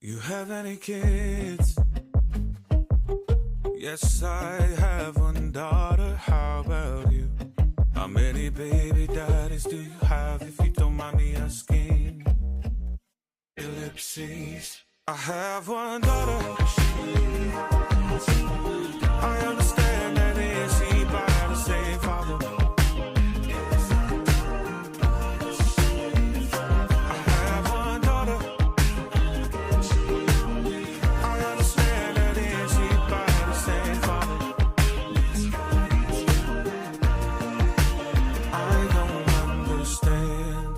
You have any kids? Yes, I have one daughter. How about you? How many baby daddies do you have, if you don't mind me asking? Ellipses. I have one daughter. I understand that is she by the same father. I have one daughter. I understand that is she by the same father. I don't understand.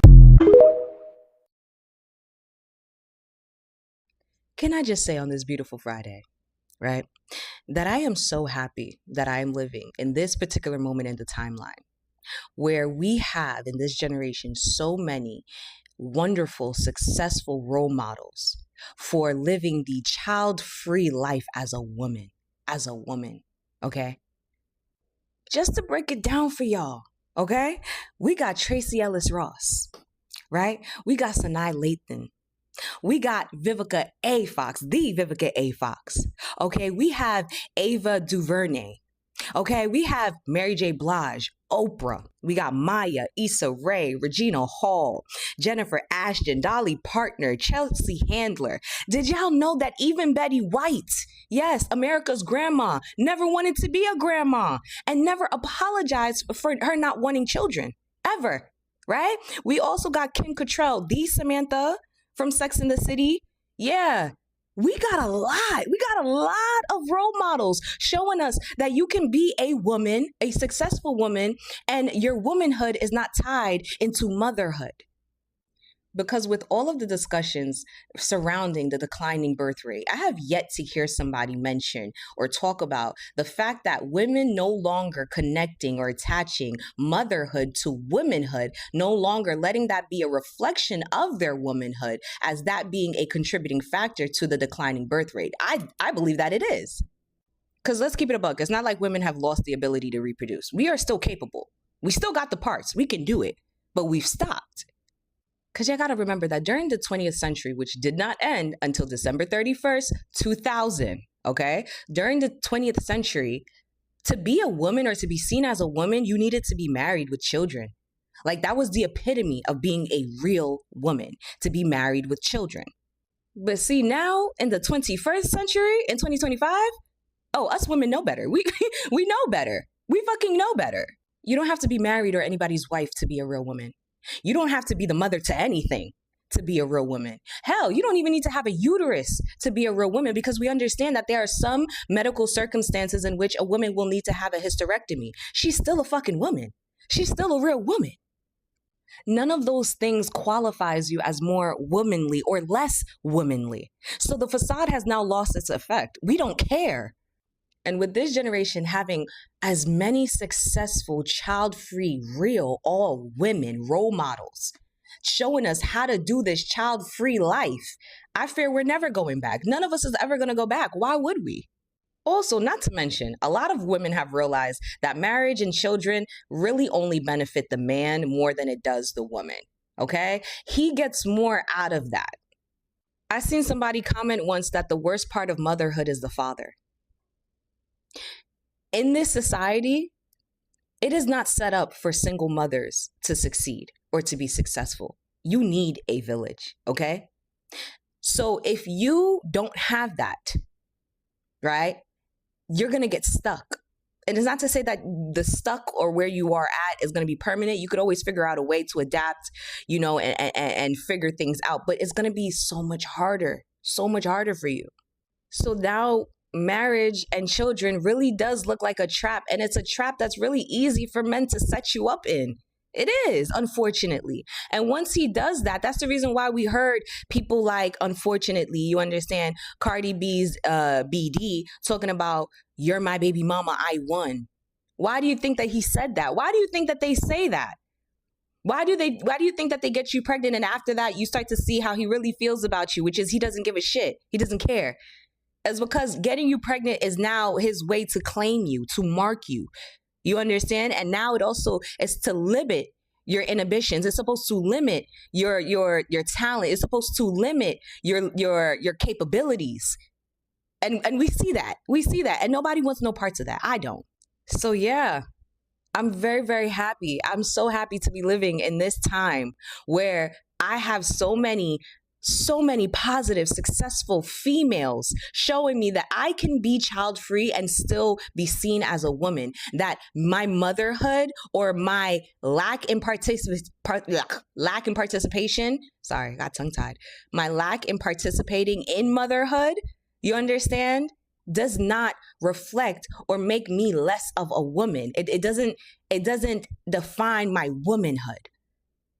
Can I just say on this beautiful Friday, right, that I am so happy that I am living in this particular moment in the timeline where we have in this generation so many wonderful, successful role models for living the child-free life as a woman, okay? Just to break it down for y'all, okay? We got Tracy Ellis Ross, right? We got Sanaa Lathan. We got Vivica A. Fox, the Vivica A. Fox. Okay, we have Ava DuVernay. Okay, we have Mary J. Blige, Oprah. We got Maya, Issa Rae, Regina Hall, Jennifer Ashton, Dolly Partner, Chelsea Handler. Did y'all know that even Betty White, yes, America's grandma, never wanted to be a grandma and never apologized for her not wanting children, ever, right? We also got Kim Cattrall, the Samantha from Sex and the City. Yeah, we got a lot. We got a lot of role models showing us that you can be a woman, a successful woman, and your womanhood is not tied into motherhood. Because with all of the discussions surrounding the declining birth rate, I have yet to hear somebody mention or talk about the fact that women no longer connecting or attaching motherhood to womanhood, no longer letting that be a reflection of their womanhood as that being a contributing factor to the declining birth rate. I believe that it is. Because let's keep it a buck. It's not like women have lost the ability to reproduce. We are still capable. We still got the parts. We can do it, but we've stopped. Because you got to remember that during the 20th century, which did not end until December 31st, 2000, okay? During the 20th century, to be a woman or to be seen as a woman, you needed to be married with children. Like that was the epitome of being a real woman, to be married with children. But see, now in the 21st century, in 2025, oh, us women know better. We know better. We fucking know better. You don't have to be married or anybody's wife to be a real woman. You don't have to be the mother to anything to be a real woman. Hell, you don't even need to have a uterus to be a real woman, because we understand that there are some medical circumstances in which a woman will need to have a hysterectomy. She's still a fucking woman. She's still a real woman. None of those things qualifies you as more womanly or less womanly. So the facade has now lost its effect. We don't care. And with this generation having as many successful, child-free, real, all women role models showing us how to do this child-free life, I fear we're never going back. None of us is ever going to go back. Why would we? Also, not to mention, a lot of women have realized that marriage and children really only benefit the man more than it does the woman, okay? He gets more out of that. I seen somebody comment once that the worst part of motherhood is the father. In this society, it is not set up for single mothers to succeed or to be successful. You need a village, okay? So if you don't have that, right, you're going to get stuck. And it's not to say that the stuck or where you are at is going to be permanent. You could always figure out a way to adapt, you know, and figure things out. But it's going to be so much harder for you. So now marriage and children really does look like a trap, and it's a trap that's really easy for men to set you up in. It is, unfortunately. And once he does that, that's the reason why we heard people like, unfortunately, you understand, Cardi B's BD talking about, "You're my baby mama, I won." Why do you think that he said that? Why do you think that they say that? Why do you think that they get you pregnant, and after that you start to see how he really feels about you, which is he doesn't give a shit. He doesn't care. It's because getting you pregnant is now his way to claim you, to mark you. You understand? And now it also is to limit your inhibitions. It's supposed to limit your talent. It's supposed to limit your capabilities. And we see that. We see that. And nobody wants no parts of that. I don't. So yeah, I'm very, very happy. I'm so happy to be living in this time where I have so many positive, successful females showing me that I can be child free and still be seen as a woman. That my motherhood or my lack in participation, sorry, I got tongue tied. My lack in participating in motherhood, you understand, does not reflect or make me less of a woman. It doesn't define my womanhood.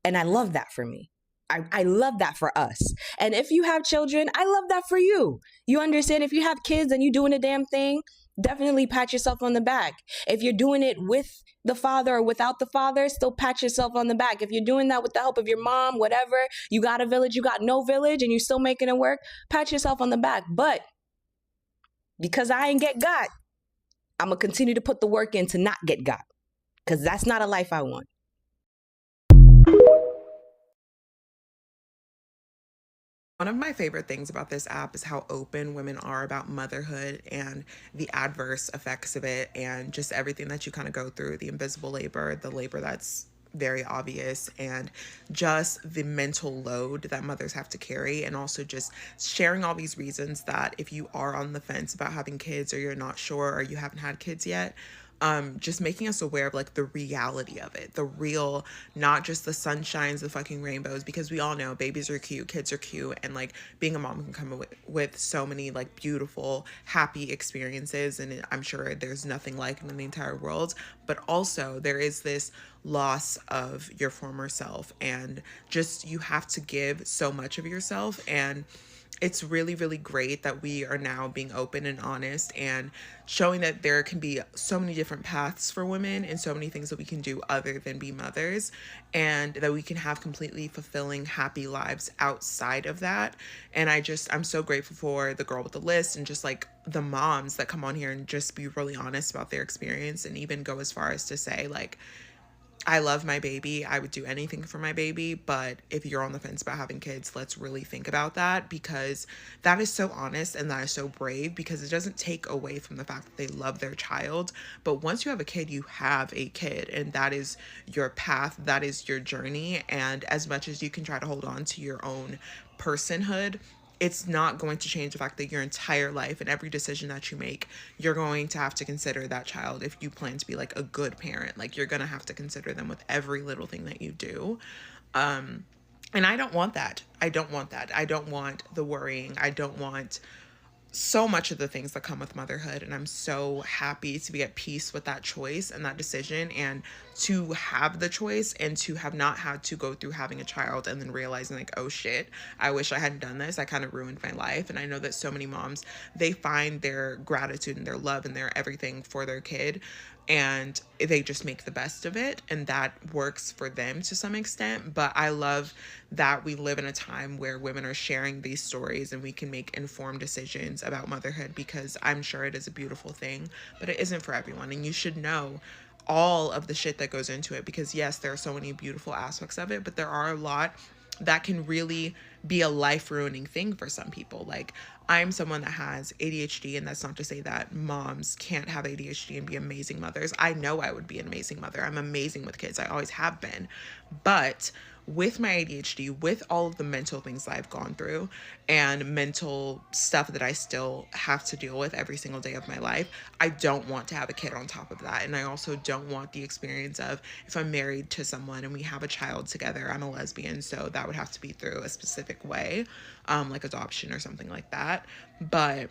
And I love that for me. I love that for us. And if you have children, I love that for you. You understand? If you have kids and you're doing a damn thing, definitely pat yourself on the back. If you're doing it with the father or without the father, still pat yourself on the back. If you're doing that with the help of your mom, whatever, you got a village, you got no village, and you're still making it work, pat yourself on the back. But because I ain't get got, I'm going to continue to put the work in to not get got. Because that's not a life I want. One of my favorite things about this app is how open women are about motherhood and the adverse effects of it, and just everything that you kind of go through, the invisible labor, the labor that's very obvious, and just the mental load that mothers have to carry, and also just sharing all these reasons that if you are on the fence about having kids, or you're not sure, or you haven't had kids yet, just making us aware of like the reality of it, the real, not just the sunshines, the fucking rainbows, because we all know babies are cute, kids are cute, and like being a mom can come with so many like beautiful, happy experiences, and I'm sure there's nothing like it in the entire world. But also there is this loss of your former self, and just you have to give so much of yourself. And it's really, really great that we are now being open and honest and showing that there can be so many different paths for women and so many things that we can do other than be mothers, and that we can have completely fulfilling, happy lives outside of that. And I'm so grateful for the girl with the list, and just like the moms that come on here and just be really honest about their experience, and even go as far as to say like, I love my baby. I would do anything for my baby. But if you're on the fence about having kids, let's really think about that, because that is so honest and that is so brave, because it doesn't take away from the fact that they love their child. But once you have a kid, you have a kid, and that is your path. That is your journey. And as much as you can try to hold on to your own personhood, it's not going to change the fact that your entire life and every decision that you make, you're going to have to consider that child. If you plan to be like a good parent, like you're going to have to consider them with every little thing that you do. And I don't want that. I don't want that. I don't want the worrying. I don't want so much of the things that come with motherhood. And I'm so happy to be at peace with that choice and that decision, and to have the choice, and to have not had to go through having a child and then realizing like, oh shit, I wish I hadn't done this. I kind of ruined my life. And I know that so many moms, they find their gratitude and their love and their everything for their kid, and they just make the best of it, and that works for them to some extent. But I love that we live in a time where women are sharing these stories and we can make informed decisions about motherhood, because I'm sure it is a beautiful thing, but it isn't for everyone. And you should know all of the shit that goes into it, because yes, there are so many beautiful aspects of it, but there are a lot that can really be a life ruining thing for some people. Like, I'm someone that has ADHD, and that's not to say that moms can't have ADHD and be amazing mothers. I know I would be an amazing mother. I'm amazing with kids. I always have been. But with my ADHD, with all of the mental things that I've gone through and mental stuff that I still have to deal with every single day of my life, I don't want to have a kid on top of that. And I also don't want the experience of, if I'm married to someone and we have a child together, I'm a lesbian, so that would have to be through a specific way, like adoption or something like that. But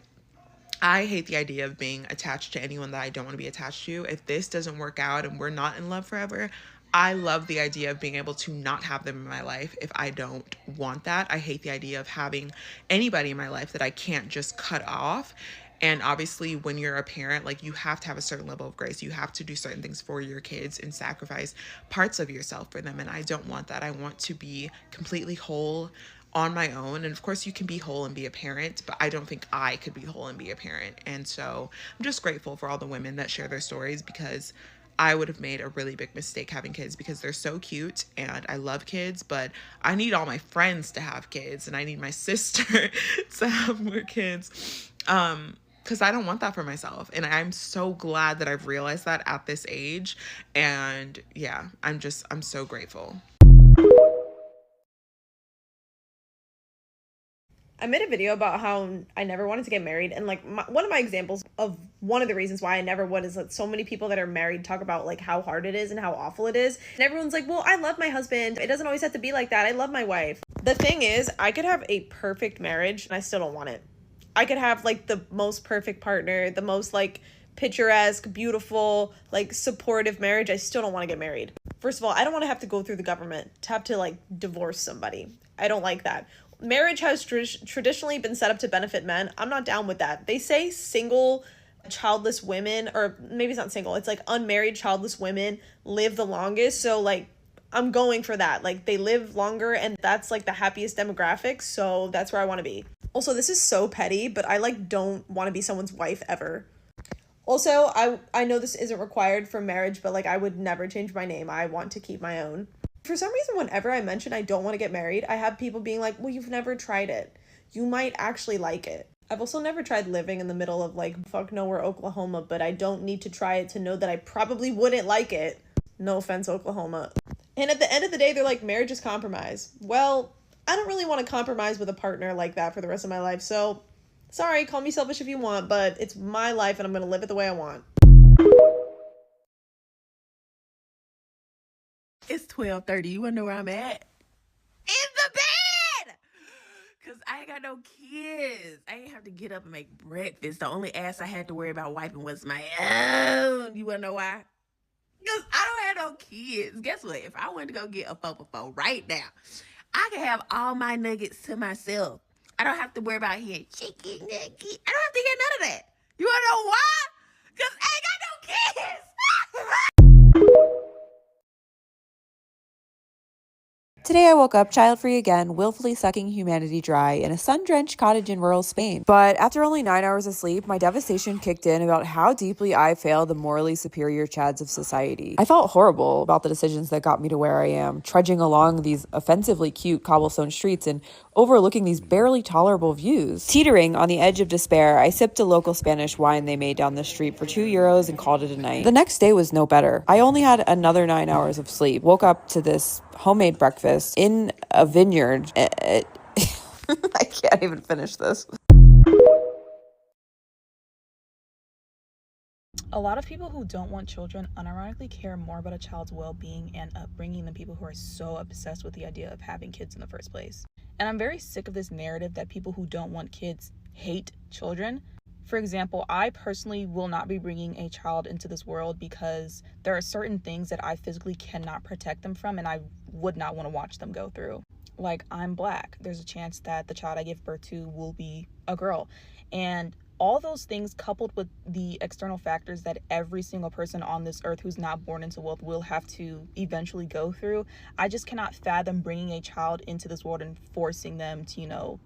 I hate the idea of being attached to anyone that I don't want to be attached to. If this doesn't work out and we're not in love forever, I love the idea of being able to not have them in my life if I don't want that. I hate the idea of having anybody in my life that I can't just cut off. And obviously, when you're a parent, like, you have to have a certain level of grace. You have to do certain things for your kids and sacrifice parts of yourself for them. And I don't want that. I want to be completely whole on my own. And of course, you can be whole and be a parent, but I don't think I could be whole and be a parent. And so I'm just grateful for all the women that share their stories, because I would have made a really big mistake having kids because they're so cute and I love kids, but I need all my friends to have kids and I need my sister to have more kids. Because I don't want that for myself. And I'm so glad that I've realized that at this age. And yeah, I'm so grateful. I made a video about how I never wanted to get married, and like one of my examples of one of the reasons why I never would is that so many people that are married talk about like how hard it is and how awful it is, and everyone's like, well, I love my husband, it doesn't always have to be like that, I love my wife. The thing is, I could have a perfect marriage and I still don't want it. I could have like the most perfect partner, the most like picturesque, beautiful, like supportive marriage. I still don't want to get married. First of all, I don't want to have to go through the government to have to like divorce somebody. I don't like that. Marriage has traditionally been set up to benefit men. I'm not down with that. They say single childless women, or maybe it's not single, it's like unmarried childless women live the longest. So like I'm going for that. Like they live longer and that's like the happiest demographic. So that's where I want to be. Also, this is so petty, but I like don't want to be someone's wife ever. Also, I know this isn't required for marriage, but like I would never change my name. I want to keep my own. For some reason, whenever I mention I don't want to get married, I have people being like, well, you've never tried it. You might actually like it. I've also never tried living in the middle of like fuck nowhere, Oklahoma, but I don't need to try it to know that I probably wouldn't like it. No offense, Oklahoma. And at the end of the day, they're like, marriage is compromise. Well, I don't really want to compromise with a partner like that for the rest of my life. So, sorry, call me selfish if you want, but it's my life and I'm going to live it the way I want. It's 12:30. You wanna know where I'm at? In the bed! Cause I ain't got no kids. I ain't have to get up and make breakfast. The only ass I had to worry about wiping was my own. You wanna know why? Cause I don't have no kids. Guess what? If I wanted to go get a 4x4 right now, I can have all my nuggets to myself. I don't have to worry about hearing chicken nugget. I don't have to get none of that. You wanna know why? Cause I ain't got no kids. Today I woke up child-free again, willfully sucking humanity dry in a sun-drenched cottage in rural Spain. But after only 9 hours of sleep, my devastation kicked in about how deeply I fail the morally superior chads of society. I felt horrible about the decisions that got me to where I am, trudging along these offensively cute cobblestone streets and overlooking these barely tolerable views. Teetering on the edge of despair, I sipped a local Spanish wine they made down the street for €2 and called it a night. The next day was no better. I only had another 9 hours of sleep, woke up to this homemade breakfast in a vineyard. I can't even finish this. A lot of people who don't want children unironically care more about a child's well-being and upbringing than people who are so obsessed with the idea of having kids in the first place. And I'm very sick of this narrative that people who don't want kids hate children. For example, I personally will not be bringing a child into this world because there are certain things that I physically cannot protect them from and I would not want to watch them go through. Like, I'm Black. There's a chance that the child I give birth to will be a girl. And all those things coupled with the external factors that every single person on this earth who's not born into wealth will have to eventually go through, I just cannot fathom bringing a child into this world and forcing them to,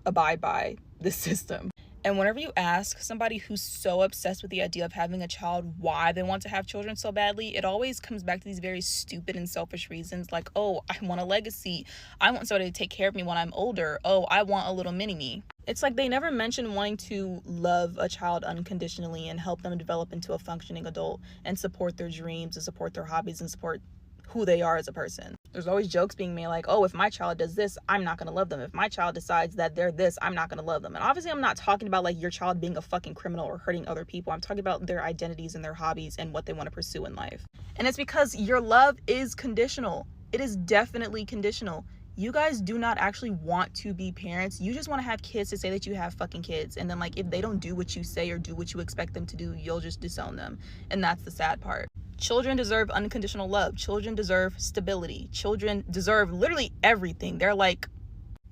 abide by this system. And whenever you ask somebody who's so obsessed with the idea of having a child why they want to have children so badly, it always comes back to these very stupid and selfish reasons like, oh, I want a legacy. I want somebody to take care of me when I'm older. Oh, I want a little mini-me. It's like they never mention wanting to love a child unconditionally and help them develop into a functioning adult and support their dreams and support their hobbies and support who they are as a person. There's always jokes being made like, oh, if my child does this, I'm not gonna love them. If my child decides that they're this, I'm not gonna love them. And obviously I'm not talking about like your child being a fucking criminal or hurting other people. I'm talking about their identities and their hobbies and what they want to pursue in life. And it's because your love is conditional. It is definitely conditional. You guys do not actually want to be parents. You just want to have kids to say that you have fucking kids. And then like if they don't do what you say or do what you expect them to do, you'll just disown them. And that's the sad part. Children deserve unconditional love. Children deserve stability. Children deserve literally everything. They're like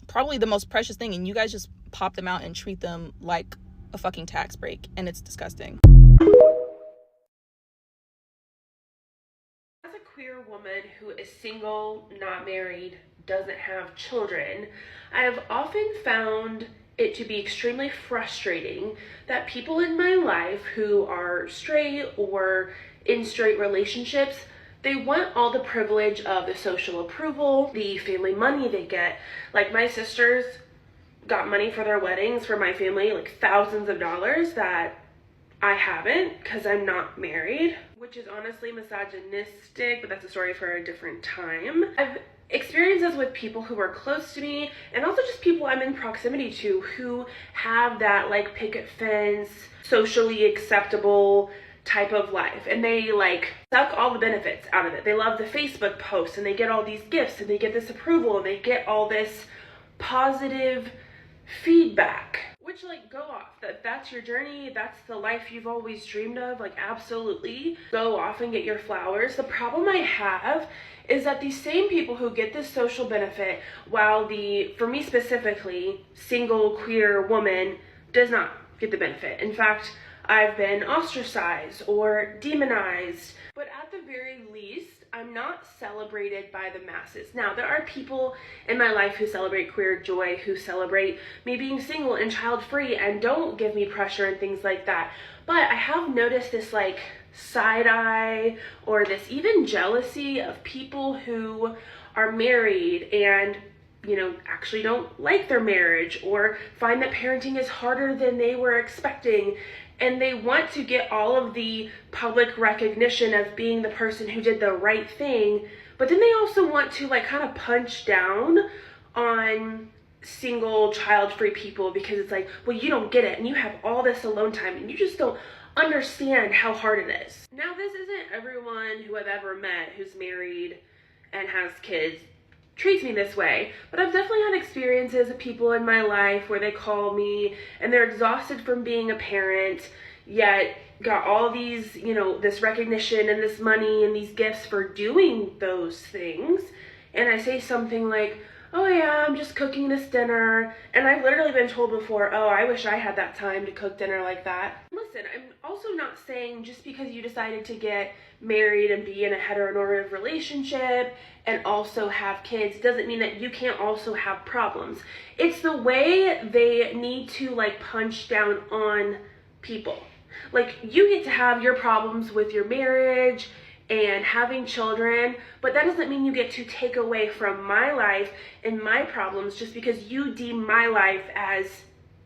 probably the most precious thing, and you guys just pop them out and treat them like a fucking tax break, and it's disgusting. As a queer woman who is single, not married, doesn't have children, I have often found it to be extremely frustrating that people in my life who are straight or in straight relationships, they want all the privilege of the social approval, the family money they get. Like my sisters got money for their weddings for my family, like thousands of dollars that I haven't because I'm not married, which is honestly misogynistic, but that's a story for a different time. I've experienced this with people who are close to me and also just people I'm in proximity to who have that like picket fence, socially acceptable type of life, and they like suck all the benefits out of it. They love the Facebook posts and they get all these gifts and they get this approval and they get all this positive feedback, which like go off. That's your journey, that's the life you've always dreamed of, like absolutely go off and get your flowers. The problem I have is that these same people who get this social benefit, while for me specifically, single queer woman does not get the benefit. In fact, I've been ostracized or demonized, but at the very least, I'm not celebrated by the masses. Now, there are people in my life who celebrate queer joy, who celebrate me being single and child-free and don't give me pressure and things like that. But I have noticed this like side eye or this even jealousy of people who are married and actually don't like their marriage or find that parenting is harder than they were expecting. And they want to get all of the public recognition of being the person who did the right thing, but then they also want to like kind of punch down on single child-free people because it's like, well, you don't get it and you have all this alone time and you just don't understand how hard it is. Now, this isn't everyone who I've ever met who's married and has kids treats me this way, but I've definitely had experiences of people in my life where they call me and they're exhausted from being a parent, yet got all these, this recognition and this money and these gifts for doing those things. And I say something like, oh yeah, I'm just cooking this dinner. And I've literally been told before, oh, I wish I had that time to cook dinner like that. Listen, I'm also not saying just because you decided to get married and be in a heteronormative relationship and also have kids doesn't mean that you can't also have problems. It's the way they need to like punch down on people. Like, you get to have your problems with your marriage and having children, but that doesn't mean you get to take away from my life and my problems just because you deem my life as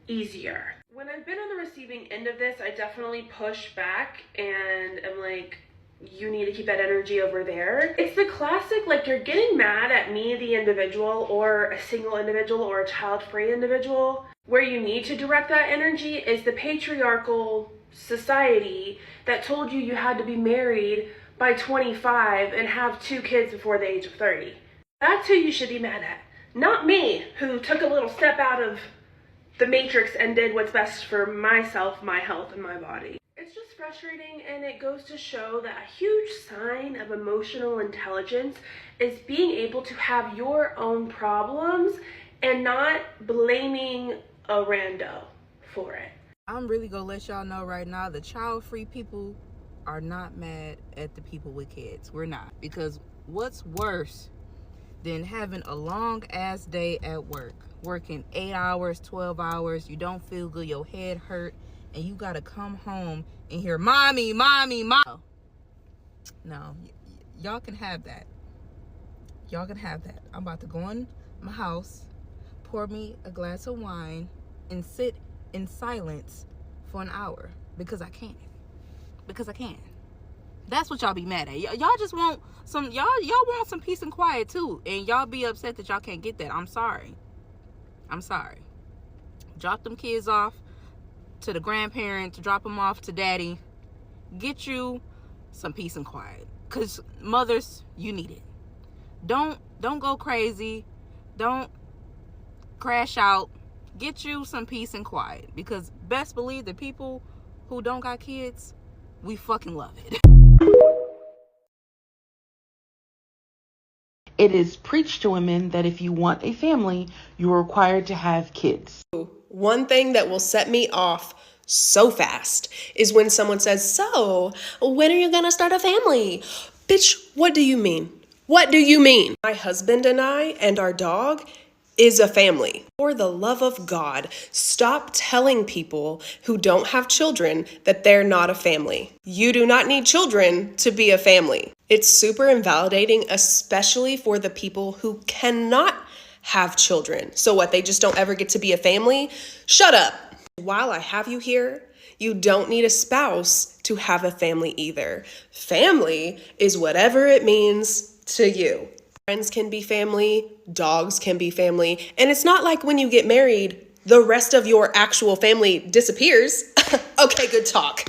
easier. When I've been on the receiving end of this, I definitely push back and I'm like, you need to keep that energy over there. It's the classic, like, you're getting mad at me, the individual, or a single individual, or a child-free individual. Where you need to direct that energy is the patriarchal society that told you you had to be married by 25 and have 2 kids before the age of 30. That's who you should be mad at. Not me, who took a little step out of the matrix and did what's best for myself, my health, and my body. It's just frustrating, and it goes to show that a huge sign of emotional intelligence is being able to have your own problems and not blaming a rando for it. I'm really gonna let y'all know right now, the child-free people are not mad at the people with kids. We're not. Because what's worse than having a long ass day at work, working 8 hours, 12 hours, you don't feel good, your head hurt, and you gotta come home and hear mommy, mommy, mom. No, y'all can have that. Y'all can have that. I'm about to go in my house, pour me a glass of wine, and sit in silence for an hour because I can. Because I can. That's what y'all be mad at. Y'all just want some, y'all want some peace and quiet too, and y'all be upset that y'all can't get that. I'm sorry. Drop them kids off to the grandparents, drop them off to daddy. Get you some peace and quiet, because mothers, you need it. Don't go crazy. Don't crash out. Get you some peace and quiet, because best believe the people who don't got kids, we fucking love it. It is preached to women that if you want a family, you are required to have kids. One thing that will set me off so fast is when someone says, so, when are you gonna start a family? Bitch, what do you mean? What do you mean? My husband and I and our dog, is a family. For the love of God, stop telling people who don't have children that they're not a family. You do not need children to be a family. It's super invalidating, especially for the people who cannot have children. So what, they just don't ever get to be a family? Shut up. While I have you here, you don't need a spouse to have a family either. Family is whatever it means to you. Friends can be family, dogs can be family, and it's not like when you get married, the rest of your actual family disappears. Okay, good talk.